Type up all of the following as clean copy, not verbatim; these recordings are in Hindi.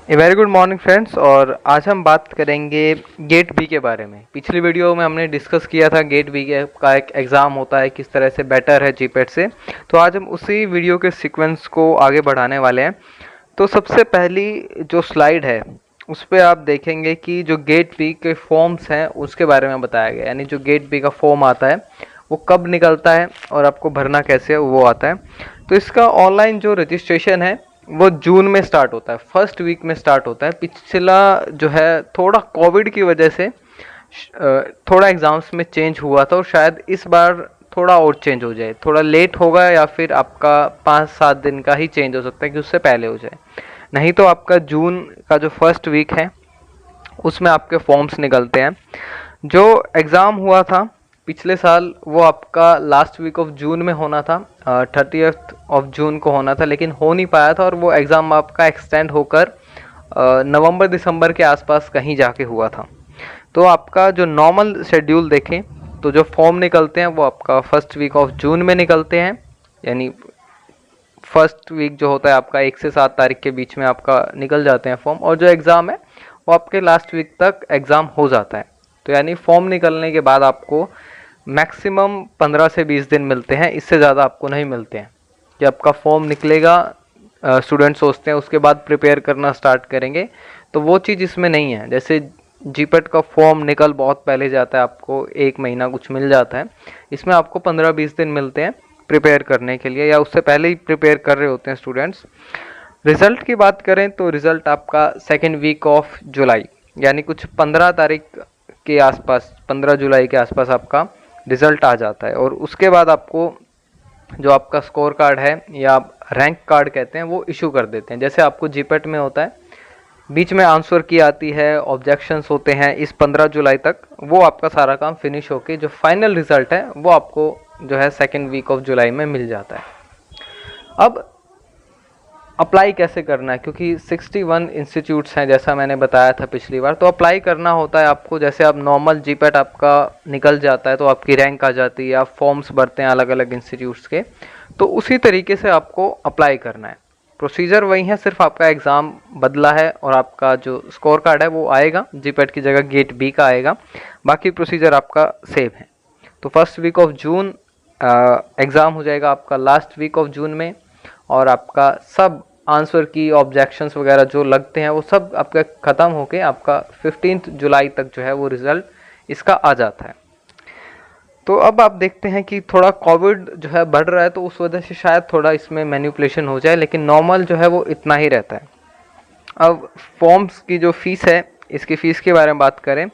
A very good morning friends. और आज हम बात करेंगे गेट बी के बारे में। पिछली वीडियो में हमने डिस्कस किया था गेट बी का एक एग्ज़ाम होता है, किस तरह से बेटर है जीपेट से। तो आज हम उसी वीडियो के सीक्वेंस को आगे बढ़ाने वाले हैं। तो सबसे पहली जो स्लाइड है उस पर आप देखेंगे कि जो गेट बी के फॉर्म्स हैं उसके बारे में बताया गया, यानी जो गेट बी का फॉर्म आता है वो कब निकलता है और आपको भरना कैसे है वो आता है। तो इसका ऑनलाइन जो रजिस्ट्रेशन है वो जून में स्टार्ट होता है, फर्स्ट वीक में स्टार्ट होता है। पिछला जो है थोड़ा कोविड की वजह से थोड़ा एग्ज़ाम्स में चेंज हुआ था और शायद इस बार थोड़ा और चेंज हो जाए, थोड़ा लेट होगा या फिर आपका 5-7 दिन का ही चेंज हो सकता है कि उससे पहले हो जाए। नहीं तो आपका जून का जो फर्स्ट वीक है उसमें आपके फॉर्म्स निकलते हैं। जो एग्ज़ाम हुआ था पिछले साल वो आपका लास्ट वीक ऑफ जून में होना था, 30th ऑफ जून को होना था, लेकिन हो नहीं पाया था और वो एग्ज़ाम आपका एक्सटेंड होकर नवंबर दिसंबर के आसपास कहीं जाके हुआ था। तो आपका जो नॉर्मल शेड्यूल देखें तो जो फॉर्म निकलते हैं वो आपका फर्स्ट वीक ऑफ जून में निकलते हैं, यानी फर्स्ट वीक जो होता है आपका 1 से 7 तारीख के बीच में आपका निकल जाते हैं फॉर्म। और जो एग्ज़ाम है वो आपके लास्ट वीक तक एग्ज़ाम हो जाता है। तो यानी फॉर्म निकलने के बाद आपको मैक्सिमम 15 से 20 दिन मिलते हैं, इससे ज़्यादा आपको नहीं मिलते हैं। कि आपका फॉर्म निकलेगा, स्टूडेंट सोचते हैं उसके बाद प्रिपेयर करना स्टार्ट करेंगे, तो वो चीज़ इसमें नहीं है। जैसे जीपेट का फॉर्म निकल बहुत पहले जाता है, आपको 1 महीना कुछ मिल जाता है, इसमें आपको 15-20 दिन मिलते हैं प्रिपेयर करने के लिए, या उससे पहले ही प्रिपेयर कर रहे होते हैं स्टूडेंट्स। रिज़ल्ट की बात करें तो रिज़ल्ट आपका सेकेंड वीक ऑफ जुलाई, यानी कुछ 15 तारीख के आसपास, 15 जुलाई के आसपास आपका रिज़ल्ट आ जाता है। और उसके बाद आपको जो आपका स्कोर कार्ड है या रैंक कार्ड कहते हैं वो इशू कर देते हैं। जैसे आपको जीपेट में होता है, बीच में आंसर की आती है, ऑब्जेक्शंस होते हैं, इस 15 जुलाई तक वो आपका सारा काम फिनिश होके जो फाइनल रिजल्ट है वो आपको जो है सेकेंड वीक ऑफ जुलाई में मिल जाता है। अब अप्लाई कैसे करना है, क्योंकि 61 इंस्टीट्यूट्स हैं जैसा मैंने बताया था पिछली बार। तो अप्लाई करना होता है आपको, जैसे आप नॉर्मल जीपेट आपका निकल जाता है तो आपकी रैंक आ जाती है, आप फॉर्म्स भरते हैं अलग अलग इंस्टीट्यूट्स के, तो उसी तरीके से आपको अप्लाई करना है। प्रोसीजर वही है, सिर्फ आपका एग्ज़ाम बदला है और आपका जो स्कोर कार्ड है वो आएगा, जीपेट की जगह गेट बी का आएगा, बाकी प्रोसीजर आपका सेम है। तो first week of June exam हो जाएगा आपका लास्ट वीक ऑफ जून में, और आपका सब आंसर की ऑब्जेक्शंस वगैरह जो लगते हैं वो सब आपका ख़त्म होके आपका 15 जुलाई तक जो है वो रिज़ल्ट इसका आ जाता है। तो अब आप देखते हैं कि थोड़ा कोविड जो है बढ़ रहा है तो उस वजह से शायद थोड़ा इसमें मैनिपुलेशन हो जाए, लेकिन नॉर्मल जो है वो इतना ही रहता है। अब फॉर्म्स की जो फ़ीस है, इसकी फ़ीस के बारे में बात करें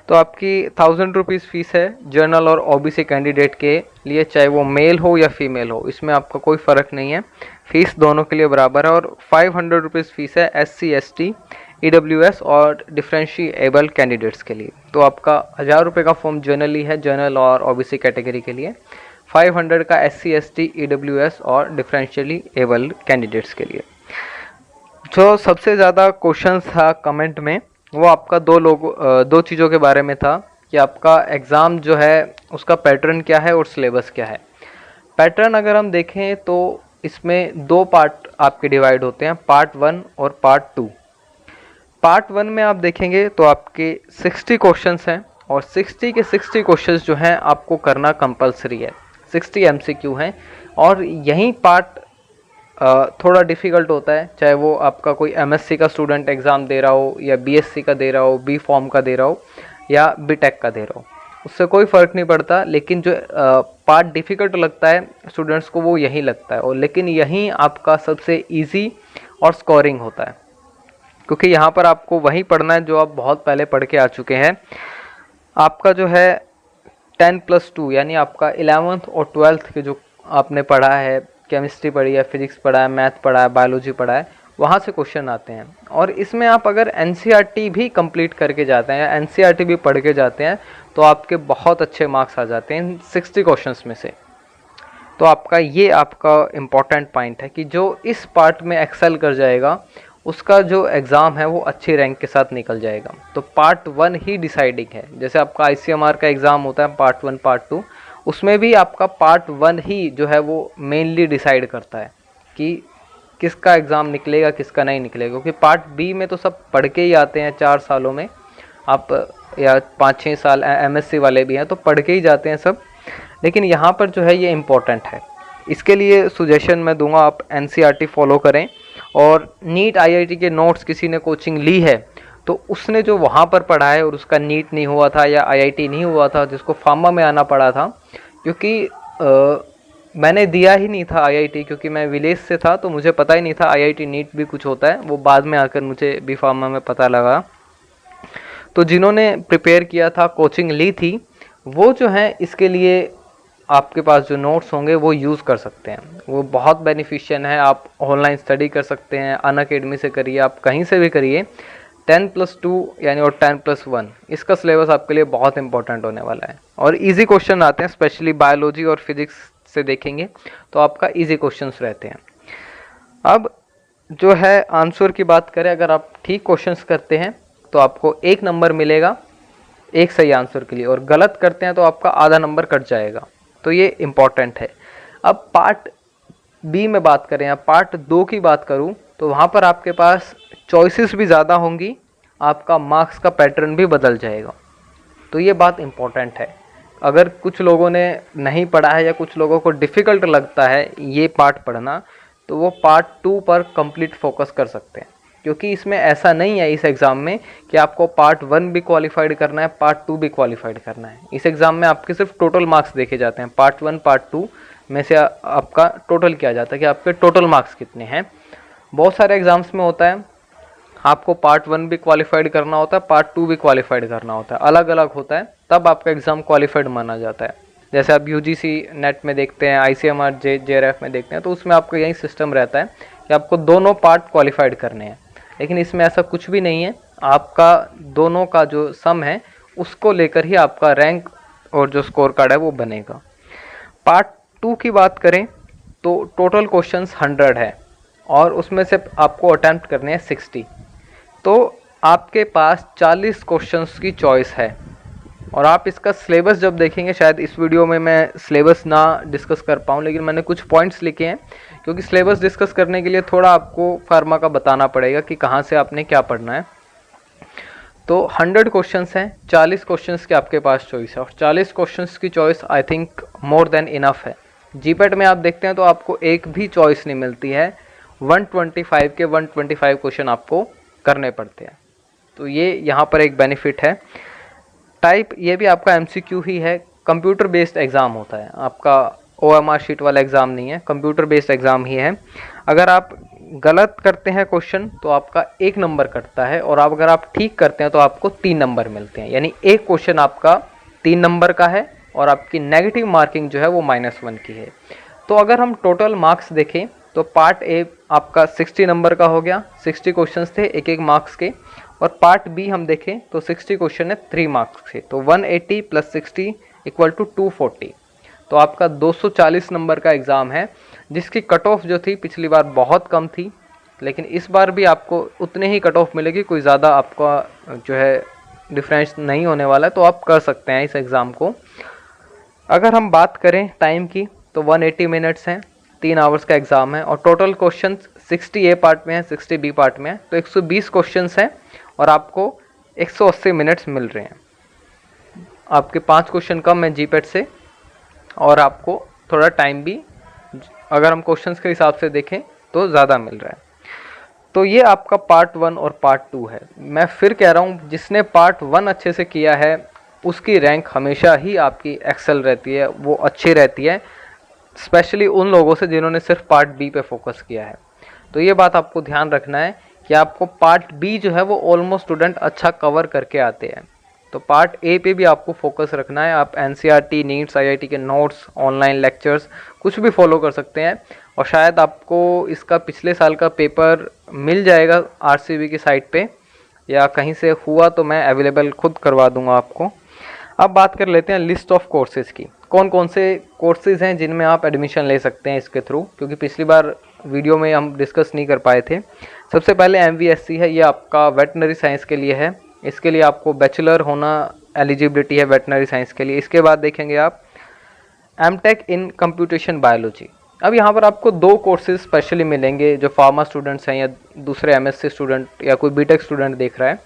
तो आपकी 1000 रुपीज़ फ़ीस है जनरल और ओबीसी कैंडिडेट के लिए, चाहे वो मेल हो या फीमेल हो, इसमें आपका कोई फ़र्क नहीं है, फ़ीस दोनों के लिए बराबर है। और 500 रुपीज़ फ़ीस है SC ST EWS और डिफरेंशिएबल कैंडिडेट्स के लिए। तो आपका 1000 रुपये का फॉर्म जनरली है, जनरल और ओबीसी कैटेगरी के लिए, 500 का SC ST EWS और डिफरेंशियली एबल कैंडिडेट्स के लिए। जो सबसे ज़्यादा क्वेश्चन था कमेंट में वो आपका दो चीज़ों के बारे में था कि आपका एग्ज़ाम जो है उसका पैटर्न क्या है और सिलेबस क्या है। पैटर्न अगर हम देखें तो इसमें 2 पार्ट आपके डिवाइड होते हैं, पार्ट 1 और पार्ट 2। पार्ट 1 में आप देखेंगे तो आपके 60 क्वेश्चंस हैं और 60 के 60 क्वेश्चंस जो हैं आपको करना कंपलसरी है, 60 MCQ हैं। और यही पार्ट थोड़ा डिफ़िकल्ट होता है, चाहे वो आपका कोई MSc का स्टूडेंट एग्ज़ाम दे रहा हो या BSc का दे रहा हो, बी फॉर्म का दे रहा हो या BTech का दे रहा हो, उससे कोई फ़र्क नहीं पड़ता। लेकिन जो पार्ट डिफ़िकल्ट लगता है स्टूडेंट्स को वो यही लगता है, और लेकिन यही आपका सबसे ईजी और स्कोरिंग होता है, क्योंकि यहाँ पर आपको वही पढ़ना है जो आप बहुत पहले पढ़ के आ चुके हैं। आपका जो है 10+2 यानी आपका 11th और 12th के जो आपने पढ़ा है, केमिस्ट्री पढ़ी है, फिजिक्स पढ़ा है, मैथ पढ़ा है, बायोलॉजी पढ़ा है, वहाँ से क्वेश्चन आते हैं। और इसमें आप अगर NCERT भी कंप्लीट करके जाते हैं या NCERT भी पढ़ के जाते हैं तो आपके बहुत अच्छे मार्क्स आ जाते हैं इन 60 क्वेश्चंस में से। तो आपका ये आपका इम्पॉर्टेंट पॉइंट है कि जो इस पार्ट में एक्सेल कर जाएगा उसका जो एग्ज़ाम है वो अच्छी रैंक के साथ निकल जाएगा। तो पार्ट 1 ही डिसाइडिंग है। जैसे आपका ICMR का एग्ज़ाम होता है पार्ट 1 पार्ट 2, उसमें भी आपका पार्ट 1 ही जो है वो मेनली डिसाइड करता है कि किसका एग्ज़ाम निकलेगा किसका नहीं निकलेगा, क्योंकि पार्ट बी में तो सब पढ़ के ही आते हैं 4 सालों में आप, या 5-6 साल एमएससी वाले भी हैं तो पढ़ के ही जाते हैं सब, लेकिन यहाँ पर जो है ये इम्पोर्टेंट है। इसके लिए सुजेशन मैं दूंगा आप एनसीईआरटी फॉलो करें, और नीट आईआईटी के नोट्स किसी ने कोचिंग ली है तो उसने जो वहाँ पर पढ़ा है और उसका नीट नहीं हुआ था या आईआईटी नहीं हुआ था, जिसको फार्मा में आना पड़ा था, क्योंकि मैंने दिया ही नहीं था आईआईटी, क्योंकि मैं विलेज से था तो मुझे पता ही नहीं था आईआईटी नीट भी कुछ होता है, वो बाद में आकर मुझे बी फार्मा में पता लगा। तो जिन्होंने प्रिपेयर किया था, कोचिंग ली थी, वो जो है इसके लिए आपके पास जो नोट्स होंगे वो यूज़ कर सकते हैं, वो बहुत बेनिफिशियल है। आप ऑनलाइन स्टडी कर सकते हैं, अनअकैडमी से करिए, आप कहीं से भी करिए। 10+2 यानी और 10+1 इसका सिलेबस आपके लिए बहुत इंपॉर्टेंट होने वाला है, और इजी क्वेश्चन आते हैं, स्पेशली बायोलॉजी और फिजिक्स से देखेंगे तो आपका इजी क्वेश्चंस रहते हैं। अब जो है आंसर की बात करें, अगर आप ठीक क्वेश्चंस करते हैं तो आपको 1 नंबर मिलेगा एक सही आंसर के लिए, और गलत करते हैं तो आपका आधा नंबर कट जाएगा, तो ये इम्पॉर्टेंट है। अब पार्ट बी में बात करें या पार्ट 2 की बात करूं तो वहाँ पर आपके पास चॉइसेस भी ज़्यादा होंगी, आपका मार्क्स का पैटर्न भी बदल जाएगा, तो ये बात इम्पॉर्टेंट है। अगर कुछ लोगों ने नहीं पढ़ा है या कुछ लोगों को डिफ़िकल्ट लगता है ये पार्ट पढ़ना, तो वो पार्ट 2 पर कंप्लीट फोकस कर सकते हैं, क्योंकि इसमें ऐसा नहीं है इस एग्ज़ाम में कि आपको पार्ट 1 भी क्वालिफाइड करना है, पार्ट 2 भी क्वालिफाइड करना है। इस एग्ज़ाम में आपके सिर्फ टोटल मार्क्स देखे जाते हैं, पार्ट 1 पार्ट 2 में से आपका टोटल किया जाता है कि आपके टोटल मार्क्स कितने हैं। बहुत सारे एग्ज़ाम्स में होता है आपको पार्ट 1 भी क्वालिफाइड करना होता है, पार्ट 2 भी क्वालिफाइड करना होता है, अलग अलग होता है, तब आपका एग्ज़ाम क्वालिफाइड माना जाता है। जैसे आप यूजीसी नेट में देखते हैं, आईसीएमआर जेआरएफ में देखते हैं, तो उसमें आपका यही सिस्टम रहता है कि आपको दोनों पार्ट क्वालिफाइड करने हैं, लेकिन इसमें ऐसा कुछ भी नहीं है। आपका दोनों का जो सम है उसको लेकर ही आपका रैंक और जो स्कोर कार्ड है वो बनेगा। पार्ट 2 की बात करें तो टोटल क्वेश्चंस 100 है, और उसमें से आपको अटैम्प्ट करने हैं 60, तो आपके पास 40 क्वेश्चंस की चॉइस है। और आप इसका सिलेबस जब देखेंगे, शायद इस वीडियो में मैं सिलेबस ना डिस्कस कर पाऊँ, लेकिन मैंने कुछ पॉइंट्स लिखे हैं, क्योंकि सिलेबस डिस्कस करने के लिए थोड़ा आपको फार्मा का बताना पड़ेगा कि कहाँ से आपने क्या पढ़ना है। तो 100 क्वेश्चंस हैं, 40 क्वेश्चंस के आपके पास चॉइस है, और 40 क्वेश्चंस की choice I think more than enough है। जीपेट में आप देखते हैं तो आपको एक भी चॉइस नहीं मिलती है, 125 के 125 क्वेश्चन आपको करने पड़ते हैं, तो ये यहाँ पर एक बेनिफिट है। टाइप ये भी आपका एमसीक्यू ही है, कंप्यूटर बेस्ड एग्ज़ाम होता है, आपका ओएमआर शीट वाला एग्ज़ाम नहीं है, कंप्यूटर बेस्ड एग्ज़ाम ही है। अगर आप गलत करते हैं क्वेश्चन तो आपका 1 नंबर कटता है, और अगर आप ठीक करते हैं तो आपको 3 नंबर मिलते हैं, यानी एक क्वेश्चन आपका 3 नंबर का है, और आपकी नेगेटिव मार्किंग जो है वो -1 की है। तो अगर हम टोटल मार्क्स देखें तो पार्ट ए आपका 60 नंबर का हो गया, 60 क्वेश्चंस थे एक एक मार्क्स के, और पार्ट बी हम देखें तो 60 क्वेश्चन है 3 मार्क्स के, तो 180 + 60 = 240, तो आपका 240 नंबर का एग्ज़ाम है, जिसकी कट ऑफ जो थी पिछली बार बहुत कम थी, लेकिन इस बार भी आपको उतने ही कट ऑफ मिलेगी, कोई ज़्यादा आपका जो है डिफरेंस नहीं होने वाला है, तो आप कर सकते हैं इस एग्ज़ाम को। अगर हम बात करें टाइम की तो 180 मिनट्स हैं, 3 आवर्स का एग्ज़ाम है, और टोटल क्वेश्चन 60 ए पार्ट में है, 60 बी पार्ट में है, तो 120 क्वेश्चंस हैं, और आपको 180 मिनट्स मिल रहे हैं। आपके 5 क्वेश्चन कम है जीपेट से, और आपको थोड़ा टाइम भी अगर हम क्वेश्चंस के हिसाब से देखें तो ज़्यादा मिल रहा है। तो ये आपका पार्ट 1 और पार्ट 2 है। मैं फिर कह रहा हूँ, जिसने पार्ट 1 अच्छे से किया है उसकी रैंक हमेशा ही आपकी एक्सेल रहती है, वो अच्छी रहती है, स्पेशली उन लोगों से जिन्होंने सिर्फ पार्ट बी पे फोकस किया है। तो ये बात आपको ध्यान रखना है कि आपको पार्ट बी जो है वो ऑलमोस्ट स्टूडेंट अच्छा कवर करके आते हैं, तो पार्ट ए पे भी आपको फोकस रखना है। आप एनसीईआरटी, नीट्स, आईआईटी के नोट्स, ऑनलाइन लेक्चर्स कुछ भी फॉलो कर सकते हैं, और शायद आपको इसका पिछले साल का पेपर मिल जाएगा आरसीबी की साइट पे, या कहीं से हुआ तो मैं अवेलेबल खुद करवा दूंगा आपको। अब बात कर लेते हैं लिस्ट ऑफ कोर्सेज़ की, कौन कौन से कोर्सेज़ हैं जिनमें आप एडमिशन ले सकते हैं इसके थ्रू, क्योंकि पिछली बार वीडियो में हम डिस्कस नहीं कर पाए थे। सबसे पहले MVSC है, ये आपका वेटनरी साइंस के लिए है, इसके लिए आपको बैचलर होना एलिजिबिलिटी है वेटनरी साइंस के लिए। इसके बाद देखेंगे आप MTech इन कंप्यूटेशन बायोलॉजी, अब यहाँ पर आपको 2 कोर्सेज स्पेशली मिलेंगे जो फार्मा स्टूडेंट्स हैं या दूसरे एमएससी स्टूडेंट या कोई बीटेक स्टूडेंट देख रहा है,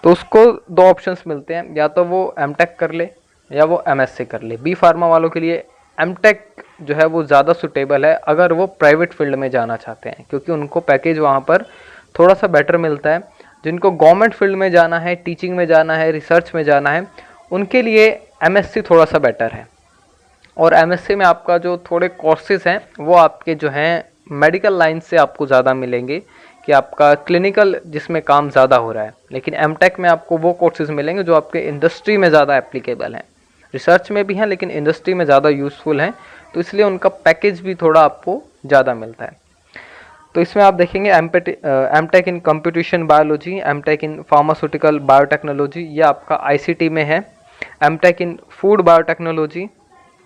तो उसको 2 ऑप्शंस मिलते हैं, या तो वो एमटेक कर ले या वो एमएससी कर ले। बी फार्मा वालों के लिए एमटेक जो है वो ज़्यादा सुटेबल है अगर वो प्राइवेट फील्ड में जाना चाहते हैं, क्योंकि उनको पैकेज वहाँ पर थोड़ा सा बेटर मिलता है। जिनको गवर्नमेंट फील्ड में जाना है, टीचिंग में जाना है, रिसर्च में जाना है, उनके लिए एमएससी थोड़ा सा बेटर है। और एमएससी में आपका जो थोड़े कोर्सेज हैं वो आपके जो हैं मेडिकल लाइन से आपको ज़्यादा मिलेंगे, कि आपका क्लिनिकल जिसमें काम ज़्यादा हो रहा है। लेकिन एमटेक में आपको वो कोर्सेज मिलेंगे जो आपके इंडस्ट्री में ज़्यादा एप्लीकेबल हैं, रिसर्च में भी हैं लेकिन इंडस्ट्री में ज़्यादा यूज़फुल हैं, तो इसलिए उनका पैकेज भी थोड़ा आपको ज़्यादा मिलता है। तो इसमें आप देखेंगे MTech in computation biology, MTech in pharmaceutical biotechnology, ये आपका आईसीटी में है। MTech in food biotechnology,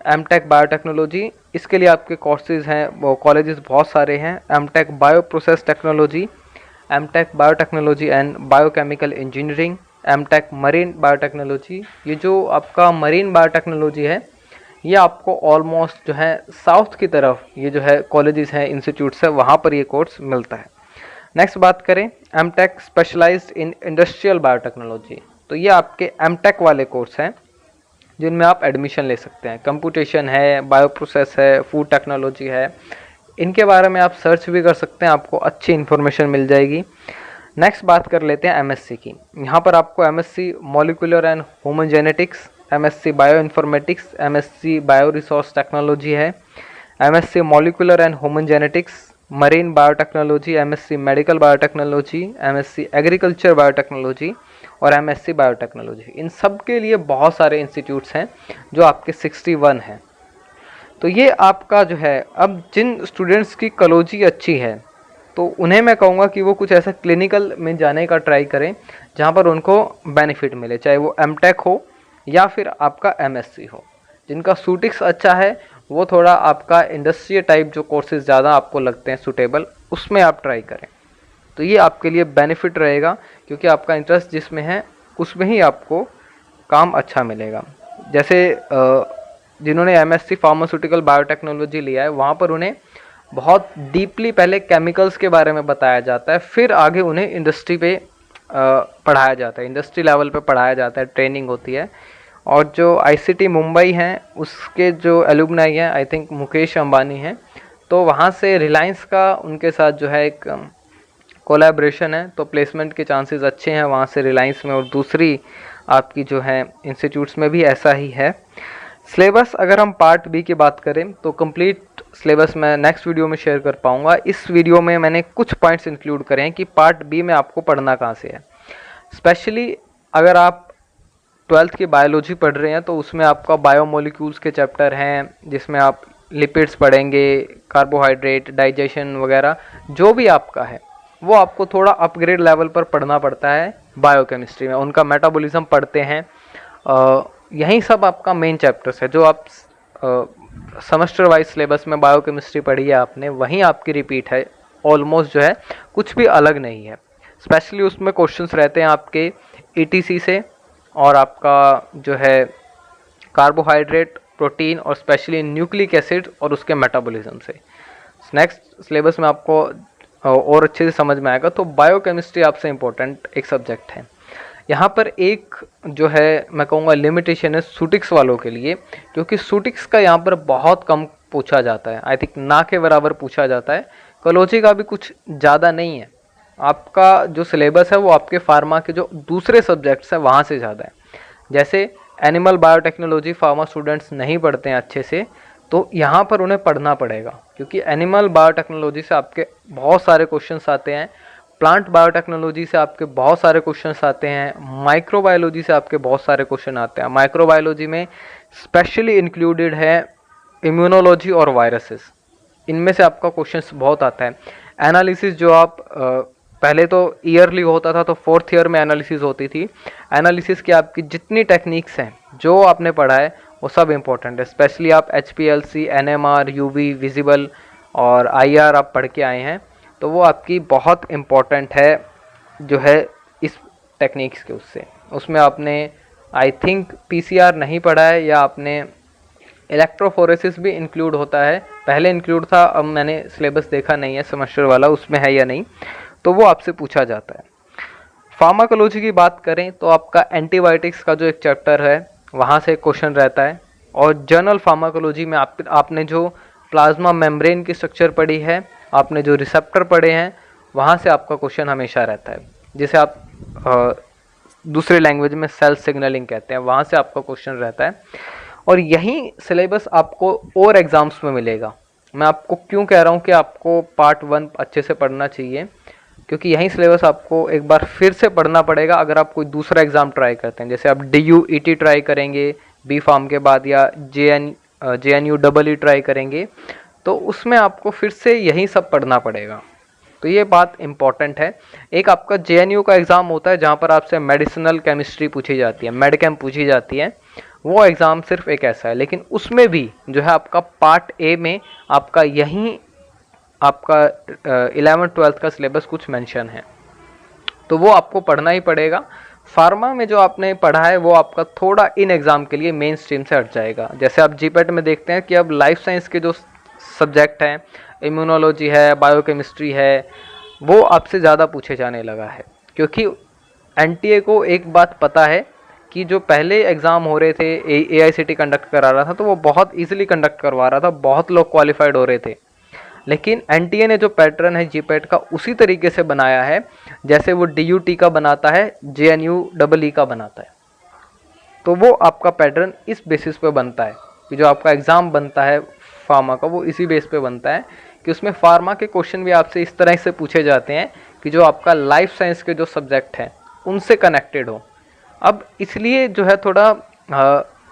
MTech biotechnology, इसके लिए आपके कोर्सेज हैं, वो कॉलेजेस बहुत सारे हैं। MTech bio process technology, MTech biotechnology and biochemical engineering, MTech marine biotechnology. ये जो आपका मरीन बायोटेक्नोलॉजी है ये आपको ऑलमोस्ट जो है साउथ की तरफ ये जो है कॉलेजेस हैं, इंस्टीट्यूट्स है, वहाँ पर ये कोर्स मिलता है। नेक्स्ट बात करें MTech specialized in industrial biotechnology, तो ये आपके एमटेक वाले कोर्स हैं जिनमें आप एडमिशन ले सकते हैं। कंप्यूटेशन है, बायो प्रोसेस है, फूड टेक्नोलॉजी है, इनके बारे में आप सर्च भी कर सकते हैं, आपको अच्छी इन्फॉर्मेशन मिल जाएगी। नेक्स्ट बात कर लेते हैं एमएससी की। यहाँ पर आपको MSc molecular and human genetics, MSc bio informatics, MSc bio resource technology है, MSc molecular and human genetics, marine biotechnology, MSc medical biotechnology, MSc agriculture biotechnology और एमएससी बायोटेक्नोलॉजी। इन सब के लिए बहुत सारे इंस्टीट्यूट्स हैं जो आपके 61 हैं। तो ये आपका जो है, अब जिन स्टूडेंट्स की कलॉजी अच्छी है तो उन्हें मैं कहूँगा कि वो कुछ ऐसा क्लिनिकल में जाने का ट्राई करें जहाँ पर उनको बेनिफिट मिले, चाहे वो एमटेक हो या फिर आपका एमएससी हो। जिनका सूटिक्स अच्छा है वो थोड़ा आपका इंडस्ट्री टाइप जो कोर्सेज ज़्यादा आपको लगते हैं सूटेबल, उसमें आप ट्राई करें, तो ये आपके लिए बेनिफिट रहेगा, क्योंकि आपका इंटरेस्ट जिसमें है उसमें ही आपको काम अच्छा मिलेगा। जैसे जिन्होंने एमएससी फार्मास्यूटिकल बायोटेक्नोलॉजी लिया है वहाँ पर उन्हें बहुत डीपली पहले केमिकल्स के बारे में बताया जाता है, फिर आगे उन्हें इंडस्ट्री पे पढ़ाया जाता है, इंडस्ट्री लेवल पे पढ़ाया जाता है, ट्रेनिंग होती है। और जो आईसीटी मुंबई हैं उसके जो एलुमनाई हैं, आई थिंक मुकेश अंबानी हैं, तो वहाँ से रिलायंस का उनके साथ जो है एक कोलैबोरेशन है, तो प्लेसमेंट के चांसेस अच्छे हैं वहाँ से रिलायंस में, और दूसरी आपकी जो है इंस्टीट्यूट्स में भी ऐसा ही है। सिलेबस अगर हम पार्ट बी की बात करें तो कंप्लीट सिलेबस मैं नेक्स्ट वीडियो में शेयर कर पाऊँगा। इस वीडियो में मैंने कुछ पॉइंट्स इंक्लूड करे हैं कि पार्ट बी में आपको पढ़ना कहाँ से है। स्पेशली अगर आप 12th की बायोलॉजी पढ़ रहे हैं तो उसमें आपका बायोमोलिक्यूल्स के चैप्टर हैं, जिसमें आप लिपिड्स पढ़ेंगे, कार्बोहाइड्रेट, डाइजेशन वगैरह जो भी आपका है वो आपको थोड़ा अपग्रेड लेवल पर पढ़ना पड़ता है बायोकेमिस्ट्री में, उनका मेटाबॉलिज्म पढ़ते हैं। यही सब आपका मेन चैप्टर्स है जो आप सेमेस्टर वाइज सिलेबस में बायोकेमिस्ट्री पढ़ी है आपने, वहीं आपकी रिपीट है ऑलमोस्ट, जो है कुछ भी अलग नहीं है। स्पेशली उसमें क्वेश्चंस रहते हैं आपके ईटीसी से और आपका जो है कार्बोहाइड्रेट, प्रोटीन और स्पेशली न्यूक्लिक एसिड और उसके मेटाबॉलिज्म से। नेक्स्ट सिलेबस में आपको और अच्छे से समझ में आएगा। तो बायोकेमिस्ट्री आपसे इम्पोर्टेंट एक सब्जेक्ट है। यहाँ पर एक जो है मैं कहूँगा लिमिटेशन है सूटिक्स वालों के लिए, क्योंकि सूटिक्स का यहाँ पर बहुत कम पूछा जाता है, आई थिंक ना के बराबर पूछा जाता है। कॉलोजी का भी कुछ ज़्यादा नहीं है, आपका जो सिलेबस है वो आपके फार्मा के जो दूसरे सब्जेक्ट्स हैं वहाँ से ज़्यादा है। जैसे एनिमल बायोटेक्नोलॉजी फार्मा स्टूडेंट्स नहीं पढ़ते हैं अच्छे से, तो यहाँ पर उन्हें पढ़ना पड़ेगा, क्योंकि एनिमल बायोटेक्नोलॉजी से आपके बहुत सारे क्वेश्चंस आते हैं, प्लांट बायोटेक्नोलॉजी से आपके बहुत सारे क्वेश्चंस आते हैं, माइक्रोबायोलॉजी से आपके बहुत सारे क्वेश्चन आते हैं। माइक्रोबायोलॉजी में स्पेशली इंक्लूडेड है इम्यूनोलॉजी और वायरसेस, इनमें से आपका क्वेश्चंस बहुत आता है। एनालिसिस जो आप पहले तो ईयरली होता था, तो 4th ईयर में एनालिसिस होती थी। एनालिसिस की आपकी जितनी टेक्निक्स हैं जो आपने पढ़ा है वो सब इम्पोर्टेंट है। स्पेशली आप HPLC, NMR, UV, विजिबल और IR आप पढ़ के आए हैं, तो वो आपकी बहुत इम्पोर्टेंट है जो है इस टेक्निक्स के उसमें आपने आई थिंक PCR नहीं पढ़ा है, या आपने इलेक्ट्रोफोरेसिस भी इंक्लूड होता है पहले इंक्लूड था, अब मैंने सिलेबस देखा नहीं है सेमेस्टर वाला उसमें है या नहीं, तो वो आपसे पूछा जाता है। फार्माकोलॉजी की बात करें तो आपका एंटीबायोटिक्स का जो एक चैप्टर है वहाँ से क्वेश्चन रहता है, और जनरल फार्माकोलॉजी में आपने जो प्लाज्मा मेम्ब्रेन की स्ट्रक्चर पढ़ी है, आपने जो रिसेप्टर पढ़े हैं, वहाँ से आपका क्वेश्चन हमेशा रहता है, जिसे आप दूसरे लैंग्वेज में सेल सिग्नलिंग कहते हैं, वहाँ से आपका क्वेश्चन रहता है। और यही सिलेबस आपको और एग्ज़ाम्स में मिलेगा। मैं आपको क्यों कह रहा हूँ कि आपको पार्ट 1 अच्छे से पढ़ना चाहिए, क्योंकि यही सिलेबस आपको एक बार फिर से पढ़ना पड़ेगा अगर आप कोई दूसरा एग्ज़ाम ट्राई करते हैं। जैसे आप DUET ट्राई करेंगे बी फार्म के बाद, या JNU EE ट्राई करेंगे, तो उसमें आपको फिर से यही सब पढ़ना पड़ेगा। तो ये बात इम्पॉर्टेंट है। एक आपका JNU का एग्ज़ाम होता है जहाँ पर आपसे मेडिसिनल केमिस्ट्री पूछी जाती है, मेडकेम पूछी जाती है, वो एग्ज़ाम सिर्फ एक ऐसा है। लेकिन उसमें भी जो है आपका पार्ट ए में आपका यही आपका 11th-12th का सिलेबस कुछ मेंशन है, तो वो आपको पढ़ना ही पड़ेगा। फार्मा में जो आपने पढ़ा है वो आपका थोड़ा इन एग्ज़ाम के लिए मेन स्ट्रीम से हट जाएगा। जैसे आप जीपेट में देखते हैं कि अब लाइफ साइंस के जो सब्जेक्ट हैं, इम्यूनोलॉजी है, बायोकेमिस्ट्री है, वो आपसे ज़्यादा पूछे जाने लगा है, क्योंकि NTA को एक बात पता है कि जो पहले एग्ज़ाम हो रहे थे, AICT कंडक्ट करा रहा था, तो वो बहुत ईजिली कंडक्ट करवा रहा था, बहुत लोग क्वालिफाइड हो रहे थे। लेकिन NTA ने जो पैटर्न है जीपेट का उसी तरीके से बनाया है जैसे वो DUT का बनाता है, JNU EE का बनाता है। तो वो आपका पैटर्न इस बेसिस पे बनता है कि जो आपका एग्ज़ाम बनता है फार्मा का, वो इसी बेस पे बनता है कि उसमें फार्मा के क्वेश्चन भी आपसे इस तरह से पूछे जाते हैं कि जो आपका लाइफ साइंस के जो सब्जेक्ट हैं उनसे कनेक्टेड हो। अब इसलिए जो है थोड़ा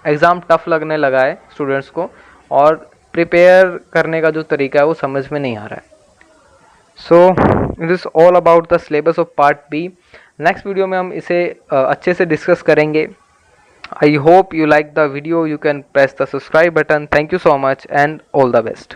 एग्ज़ाम टफ लगने लगा है स्टूडेंट्स को, और प्रिपेयर करने का जो तरीका है वो समझ में नहीं आ रहा है। So it is all about the syllabus of part B. Next video में हम इसे अच्छे से डिस्कस करेंगे। I hope you like the video. You can press the subscribe button. Thank you so much and all the best.